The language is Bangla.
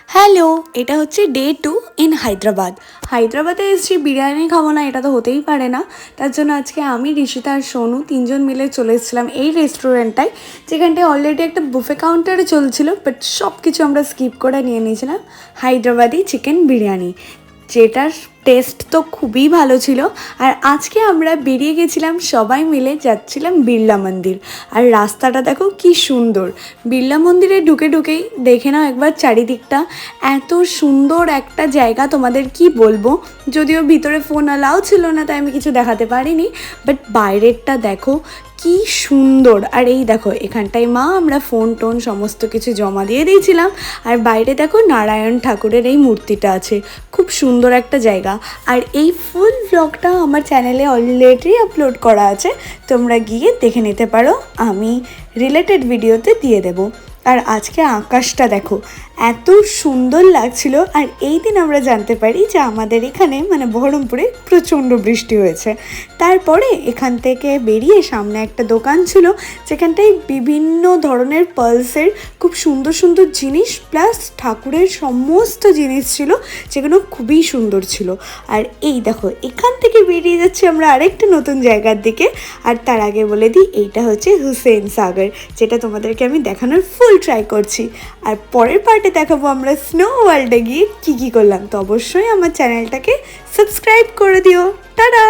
হ্যালো, এটা হচ্ছে ডে 2 ইন হায়দ্রাবাদ। হায়দ্রাবাদে এসেছি, বিরিয়ানি খাবো না এটা তো হতেই পারে না। তার জন্য আজকে আমি, ঋষিতা আর সোনু তিনজন মিলে চলে এসেছিলাম এই রেস্টুরেন্টটায়, যেখানটায় অলরেডি একটা বুফে কাউন্টারে চলছিল, বাট সব কিছু আমরা স্কিপ করে নিয়ে নিয়েছিলাম হায়দ্রাবাদি চিকেন বিরিয়ানি, যেটার টেস্ট তো খুবই ভালো ছিল। আর আজকে আমরা বেরিয়ে গেছিলাম, সবাই মিলে যাচ্ছিলাম বিড়লা মন্দির। আর রাস্তাটা দেখো কি সুন্দর। বিড়লা মন্দিরে ঢুকে ঢুকেই দেখে নাও একবার চারিদিকটা, এত সুন্দর একটা জায়গা, তোমাদের কি বলবো। যদিও ভিতরে ফোন অ্যালাউ ছিল না, তাই আমি কিছু দেখাতে পারিনি, বাট বাইরেরটা দেখো কি সুন্দর। আর এই দেখো এখানটায় মা আমরা ফোন টোন সমস্ত কিছু জমা দিয়ে দিয়েছিলাম। আর বাইরে দেখো নারায়ণ ঠাকুরের এই মূর্তিটা আছে, খুব সুন্দর একটা জায়গা। আর এই ফুল ব্লগটা আমার চ্যানেলে অলরেডি আপলোড করা আছে, তোমরা গিয়ে দেখে নিতে পারো, আমি রিলেটেড ভিডিওতে দিয়ে দেবো। আর আজকে আকাশটা দেখো এত সুন্দর লাগছিল। আর এই দিন আমরা জানতে পারি যে আমাদের এখানে মানে বহরমপুরে প্রচণ্ড বৃষ্টি হয়েছে। তারপরে এখান থেকে বেরিয়ে সামনে একটা দোকান ছিল, যেখানটায় বিভিন্ন ধরনের পার্লসের খুব সুন্দর সুন্দর জিনিস প্লাস ঠাকুরের সমস্ত জিনিস ছিল, যেগুলো খুবই সুন্দর ছিল। আর এই দেখো এখান থেকে বেরিয়ে যাচ্ছি আমরা আরেকটা নতুন জায়গার দিকে। আর তার আগে বলে দিই, এইটা হচ্ছে হুসেন সাগর, যেটা তোমাদেরকে আমি দেখানোর ফুল ট্রাই করছি। আর পরের পার্টে দেখাবো আমরা স্নো ওয়ার্ল্ডে গিয়ে কী কী করলাম। তো অবশ্যই আমার চ্যানেলটাকে সাবস্ক্রাইব করে দিও। টাটা।